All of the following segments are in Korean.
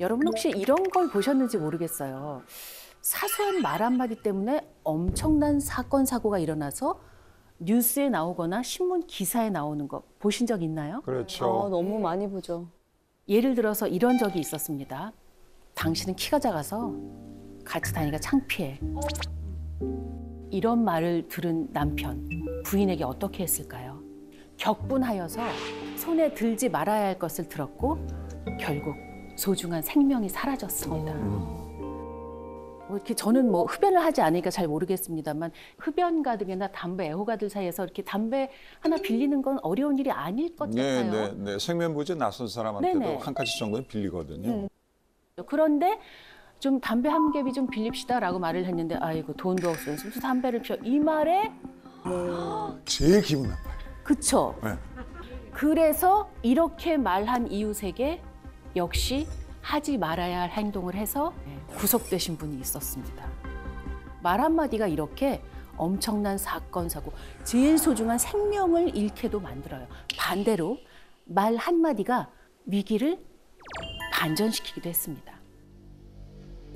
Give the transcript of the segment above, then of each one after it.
여러분 혹시 이런 걸 보셨는지 모르겠어요. 사소한 말 한마디 때문에 엄청난 사건, 사고가 일어나서 뉴스에 나오거나 신문 기사에 나오는 거 보신 적 있나요? 그렇죠. 너무 많이 보죠. 예를 들어서 이런 적이 있었습니다. 당신은 키가 작아서 같이 다니기가 창피해. 이런 말을 들은 남편, 부인에게 어떻게 했을까요? 격분하여서 손에 들지 말아야 할 것을 들었고 결국 소중한 생명이 사라졌습니다. 이렇게 저는 뭐 흡연을 하지 않으니까 잘 모르겠습니다만 흡연가들이나 담배 애호가들 사이에서 이렇게 담배 하나 빌리는 건 어려운 일이 아닐 것 같아요. 네. 생면부지 낯선 사람한테도 네네. 한 가지 정도는 빌리거든요. 그런데 좀 담배 한 갭이 좀 빌립시다라고 말을 했는데 아이고 돈도 없으면서 무슨 담배를 피워 이 말에 제일 기분 나빠요. 그쵸? 네. 그래서 이렇게 말한 이웃에게 역시 하지 말아야 할 행동을 해서 구속되신 분이 있었습니다. 말 한마디가 이렇게 엄청난 사건, 사고, 제일 소중한 생명을 잃게도 만들어요. 반대로 말 한마디가 위기를 반전시키기도 했습니다.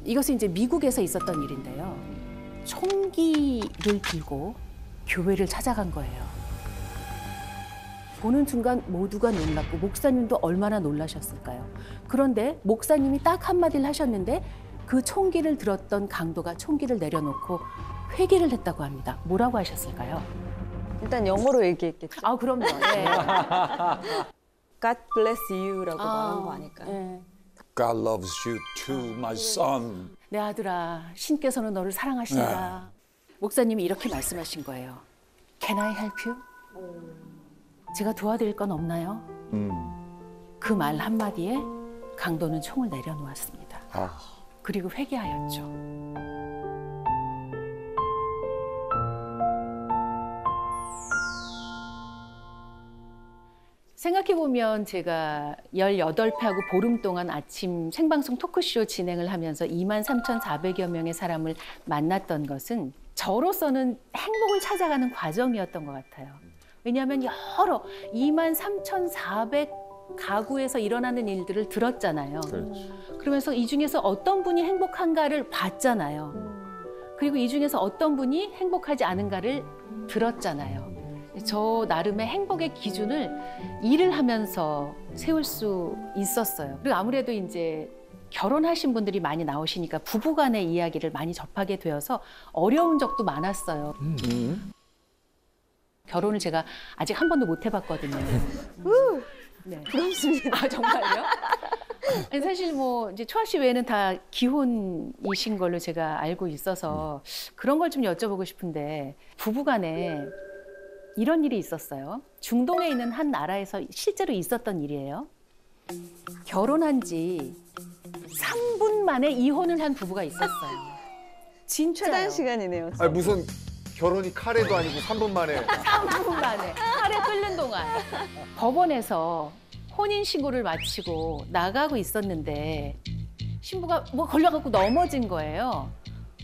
이것은 이제 미국에서 있었던 일인데요. 총기를 들고 교회를 찾아간 거예요. 보는 순간 모두가 놀랐고 목사님도 얼마나 놀라셨을까요? 그런데 목사님이 딱 한마디를 하셨는데 그 총기를 들었던 강도가 총기를 내려놓고 회개를 했다고 합니다. 뭐라고 하셨을까요? 일단 영어로 얘기했겠죠. 아, 그럼요. 네. God bless you라고 말한 거 아닐까요? 네. God loves you too, my son. 내 아들아, 신께서는 너를 사랑하신다. 목사님이 이렇게 말씀하신 거예요. Can I help you? 제가 도와드릴 건 없나요? 그 말 한마디에 강도는 총을 내려놓았습니다. 그리고 회개하였죠. 생각해보면 제가 18회하고 보름 동안 아침 생방송 토크쇼 진행을 하면서 23,400여 명의 사람을 만났던 것은 저로서는 행복을 찾아가는 과정이었던 것 같아요. 왜냐하면 여러 23,400 가구에서 일어나는 일들을 들었잖아요. 그러면서 이 중에서 어떤 분이 행복한가를 봤잖아요. 그리고 이 중에서 어떤 분이 행복하지 않은가를 들었잖아요. 저 나름의 행복의 기준을 일을 하면서 세울 수 있었어요. 그리고 아무래도 이제 결혼하신 분들이 많이 나오시니까 부부간의 이야기를 많이 접하게 되어서 어려운 적도 많았어요. 결혼을 제가 아직 한 번도 못 해봤거든요. 네. 부럽습니다. 아, 정말요? 아니, 사실 뭐 이제 초아 씨 외에는 다 기혼이신 걸로 제가 알고 있어서 그런 걸 좀 여쭤보고 싶은데 부부간에 이런 일이 있었어요. 중동에 있는 한 나라에서 실제로 있었던 일이에요. 결혼한 지 3분 만에 이혼을 한 부부가 있었어요. 진짜요. 최단 시간이네요. 아니 무슨 결혼이 카레도 아니고 3분 만에. 3분 만에 팔에 끓는 동안 법원에서 혼인신고를 마치고 나가고 있었는데 신부가 뭐 걸려갖고 넘어진 거예요.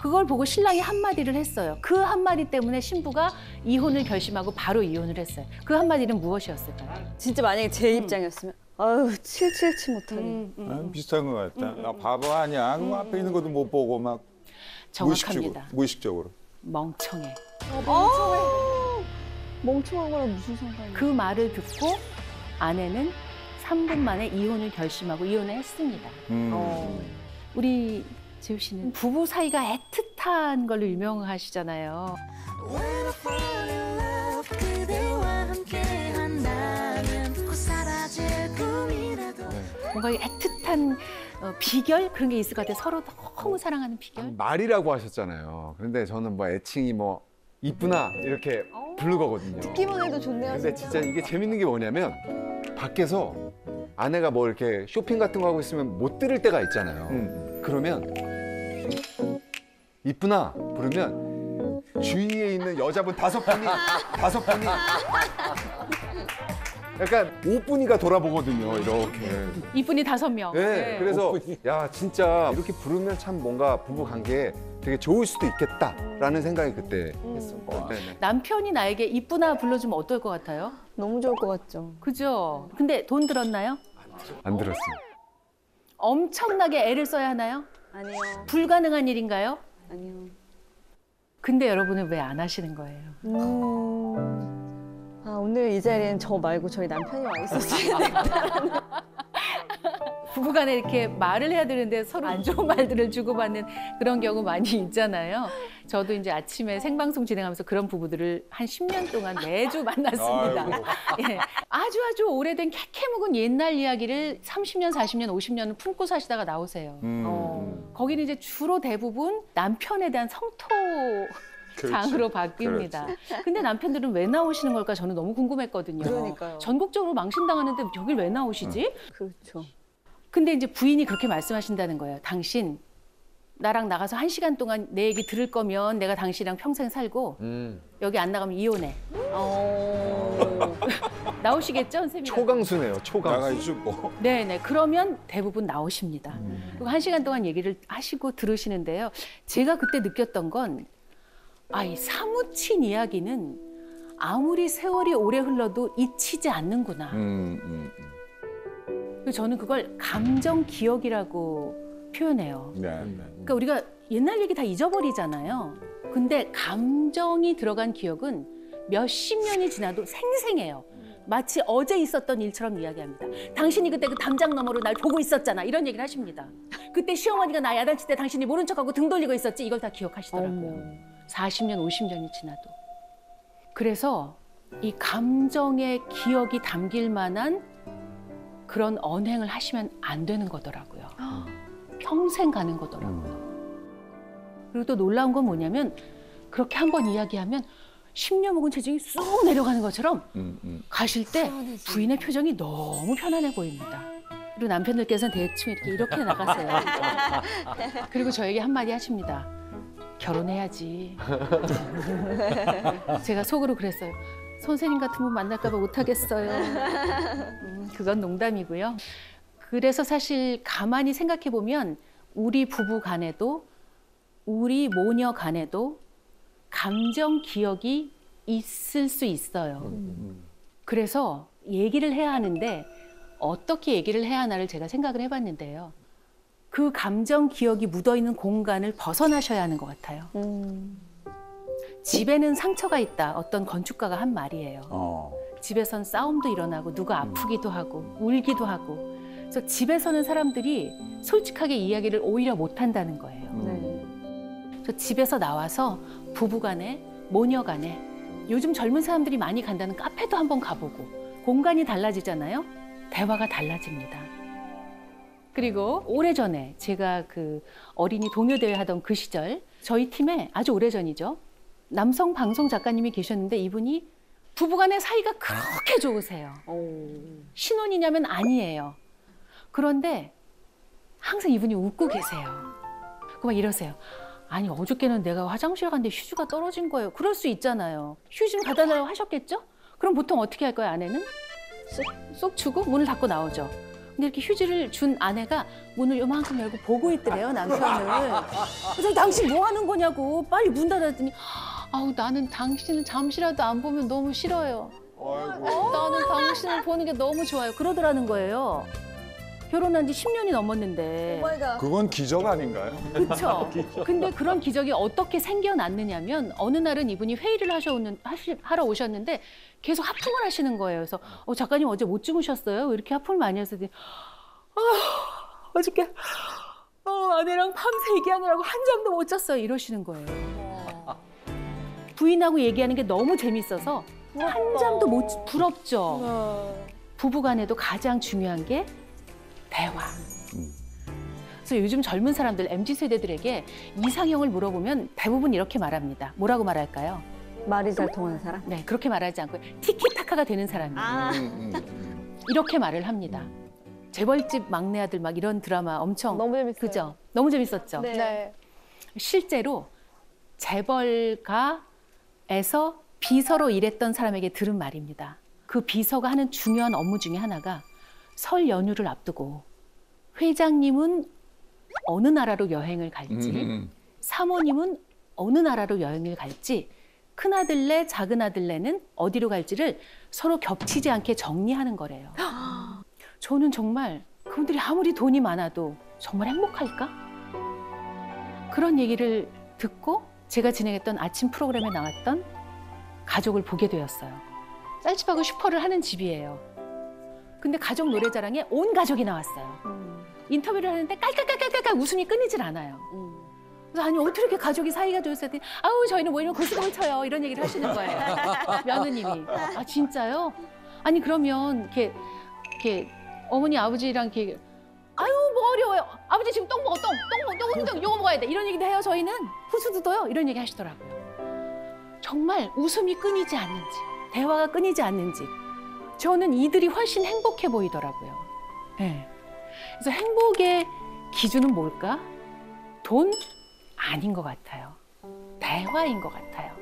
그걸 보고 신랑이 한마디를 했어요. 그 한마디 때문에 신부가 이혼을 결심하고 바로 이혼을 했어요. 그 한마디는 무엇이었을까요? 진짜 만약에 제 입장이었으면 아유 777 못하네. 비슷한 것 같다. 나 바보 아니야. 그 앞에 있는 것도 못 보고 막 정확합니다. 무의식적으로. 멍청해. 멍청한 거랑 무슨 상관이야? 그 말을 듣고 아내는 3분 만에 이혼을 결심하고 이혼을 했습니다. 우리 재우 씨는 부부 사이가 애틋한 걸로 유명하시잖아요. 뭔가 이 애틋한 비결 그런 게 있을 것 같아요. 서로 너무 사랑하는 비결. 말이라고 하셨잖아요. 그런데 저는 뭐 애칭이 뭐 이쁘나 이렇게 부르는 거거든요. 듣기만 해도 좋네요. 근데 진짜 이게 재밌는 게 뭐냐면 밖에서 아내가 뭐 이렇게 쇼핑 같은 거 하고 있으면 못 들을 때가 있잖아요. 그러면 이쁘나 부르면 주위에 있는 여자분 다섯 분이 약간 5분이가 돌아보거든요. 이렇게. 이분이 5명. 네, 그래서 야 진짜 이렇게 부르면 참 뭔가 부부 관계에 되게 좋을 수도 있겠다라는 생각이 그때 했었고. 네네. 남편이 나에게 이쁘나 불러주면 어떨 것 같아요? 너무 좋을 것 같죠. 그죠? 근데 돈 들었나요? 안 들었어요. 엄청나게 애를 써야 하나요? 아니요. 불가능한 일인가요? 아니요. 근데 여러분은 왜 안 하시는 거예요? 아, 오늘 이 자리엔 저 말고 저희 남편이 와 있었어요. 부부간에 이렇게 말을 해야 되는데 서로 안 좋은 말들을 주고받는 그런 경우 많이 있잖아요. 저도 이제 아침에 생방송 진행하면서 그런 부부들을 한 10년 동안 매주 만났습니다. 아이고. 예, 아주 오래된 캐캐묵은 옛날 이야기를 30년, 40년, 50년을 품고 사시다가 나오세요. 거기는 이제 주로 대부분 남편에 대한 성토 장으로 바뀝니다. 근데 남편들은 왜 나오시는 걸까 저는 너무 궁금했거든요. 그러니까요. 전국적으로 망신당하는데 여길 왜 나오시지? 그렇죠. 근데 이제 부인이 그렇게 말씀하신다는 거예요. 당신 나랑 나가서 1시간 동안 내 얘기 들을 거면 내가 당신이랑 평생 살고 여기 안 나가면 이혼해. 나오시겠죠, 선생님? 초강수네요. 초강수. 나가 있고. 네네. 그러면 대부분 나오십니다. 그리고 1시간 동안 얘기를 하시고 들으시는데요. 제가 그때 느꼈던 건 이 사무친 이야기는 아무리 세월이 오래 흘러도 잊히지 않는구나. 그래서 저는 그걸 감정 기억이라고 표현해요. 네. 그러니까 우리가 옛날 얘기 다 잊어버리잖아요. 근데 감정이 들어간 기억은 몇십 년이 지나도 생생해요. 마치 어제 있었던 일처럼 이야기합니다. 당신이 그때 그 담장 너머로 날 보고 있었잖아. 이런 얘기를 하십니다. 그때 시어머니가 나 야단칠 때 당신이 모른 척하고 등 돌리고 있었지. 이걸 다 기억하시더라고요. 40년, 50년이 지나도. 그래서 이 감정의 기억이 담길 만한 그런 언행을 하시면 안 되는 거더라고요. 평생 가는 거더라고요. 그리고 또 놀라운 건 뭐냐면 그렇게 한번 이야기하면 10년 묵은 체중이 쑥 내려가는 것처럼 가실 때 부인의 표정이 너무 편안해 보입니다. 그리고 남편들께서는 대충 이렇게 나가세요. 그리고 저에게 한마디 하십니다. 결혼해야지. 제가 속으로 그랬어요. 선생님 같은 분 만날까 봐 못하겠어요. 그건 농담이고요. 그래서 사실 가만히 생각해 보면 우리 부부 간에도 우리 모녀 간에도 감정 기억이 있을 수 있어요. 그래서 얘기를 해야 하는데 어떻게 얘기를 해야 하나를 제가 생각을 해봤는데요. 그 감정 기억이 묻어있는 공간을 벗어나셔야 하는 것 같아요. 집에는 상처가 있다. 어떤 건축가가 한 말이에요. 집에선 싸움도 일어나고 누가 아프기도 하고 울기도 하고. 그래서 집에서는 사람들이 솔직하게 이야기를 오히려 못한다는 거예요. 그래서 집에서 나와서 부부간에 모녀간에 요즘 젊은 사람들이 많이 간다는 카페도 한번 가보고 공간이 달라지잖아요. 대화가 달라집니다. 그리고 오래전에 제가 그 어린이 동요대회 하던 그 시절 저희 팀에 아주 오래전이죠. 남성 방송 작가님이 계셨는데 이분이 부부간의 사이가 그렇게 좋으세요. 신혼이냐면 아니에요. 그런데 항상 이분이 웃고 계세요. 그 막 이러세요. 아니 어저께는 내가 화장실 갔는데 휴지가 떨어진 거예요. 그럴 수 있잖아요. 휴지 좀 갖다 달라고 하셨겠죠? 그럼 보통 어떻게 할 거예요, 아내는? 쏙 주고 문을 닫고 나오죠. 근데 이렇게 휴지를 준 아내가 문을 요만큼 열고 보고 있더래요, 남편을. 그래서 당신 뭐 하는 거냐고 빨리 문 닫았더니 아우 나는 당신을 잠시라도 안 보면 너무 싫어요. 나는 당신을 보는 게 너무 좋아요. 그러더라는 거예요. 결혼한 지 10년이 넘었는데. 그건 기적 아닌가요? 그렇죠. 근데 그런 기적이 어떻게 생겨났느냐면 어느 날은 이분이 회의를 하러 오셨는데 계속 하품을 하시는 거예요. 그래서 작가님 어제 못 주무셨어요? 왜 이렇게 하품을 많이 하세요? 어저께 아내랑 밤새 얘기하느라고 한 잠도 못 잤어요. 이러시는 거예요. 부인하고 얘기하는 게 너무 재밌어서 한 잠도 못 부럽죠. 부부간에도 가장 중요한 게 대화. 그래서 요즘 젊은 사람들, MZ세대들에게 이상형을 물어보면 대부분 이렇게 말합니다. 뭐라고 말할까요? 말이 잘 통하는 사람? 네, 그렇게 말하지 않고 티키타카가 되는 사람이에요. 이렇게 말을 합니다. 재벌집 막내 아들 막 이런 드라마 엄청 너무 재밌어요. 그죠? 너무 재밌었죠? 네. 실제로 재벌가에서 비서로 일했던 사람에게 들은 말입니다. 그 비서가 하는 중요한 업무 중에 하나가 설 연휴를 앞두고 회장님은 어느 나라로 여행을 갈지 사모님은 어느 나라로 여행을 갈지 큰아들네 작은아들네는 어디로 갈지를 서로 겹치지 않게 정리하는 거래요. 저는 정말 그분들이 아무리 돈이 많아도 정말 행복할까? 그런 얘기를 듣고 제가 진행했던 아침 프로그램에 나왔던 가족을 보게 되었어요. 쌀집하고 슈퍼를 하는 집이에요. 근데 가족 노래자랑에 온 가족이 나왔어요. 인터뷰를 하는데 깔깔깔깔깔 웃음이 끊이질 않아요. 그래서 아니 어떻게 이렇게 가족이 사이가 좋으세요? 했더니 아우 저희는 뭐 이런 고스톱을 쳐요. 이런 얘기를 하시는 거예요. 며느님이. 아 진짜요? 아니 그러면 이렇게 어머니 아버지랑 이렇게 아유 뭐 어려워요. 아버지 지금 똥 먹어 똥 요거 먹어야 돼. 이런 얘기도 해요. 저희는 후수도도요. 이런 얘기 하시더라고요. 정말 웃음이 끊이지 않는지 대화가 끊이지 않는지 저는 이들이 훨씬 행복해 보이더라고요. 네. 그래서 행복의 기준은 뭘까? 돈? 아닌 것 같아요. 대화인 것 같아요.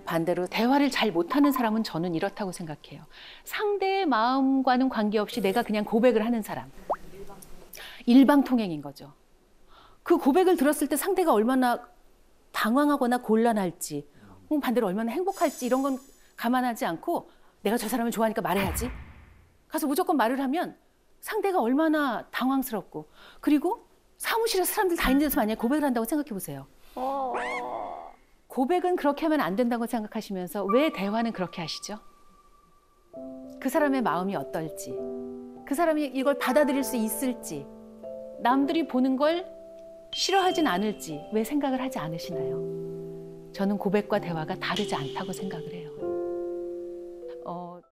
반대로 대화를 잘 못하는 사람은 저는 이렇다고 생각해요. 상대의 마음과는 관계없이 내가 그냥 고백을 하는 사람. 일방통행인 거죠. 그 고백을 들었을 때 상대가 얼마나 당황하거나 곤란할지, 반대로 얼마나 행복할지 이런 건 감안하지 않고 내가 저 사람을 좋아하니까 말해야지. 가서 무조건 말을 하면 상대가 얼마나 당황스럽고 그리고 사무실에서 사람들 다 있는 데서 만약에 고백을 한다고 생각해 보세요. 고백은 그렇게 하면 안 된다고 생각하시면서 왜 대화는 그렇게 하시죠? 그 사람의 마음이 어떨지, 그 사람이 이걸 받아들일 수 있을지, 남들이 보는 걸 싫어하진 않을지 왜 생각을 하지 않으시나요? 저는 고백과 대화가 다르지 않다고 생각을 해요.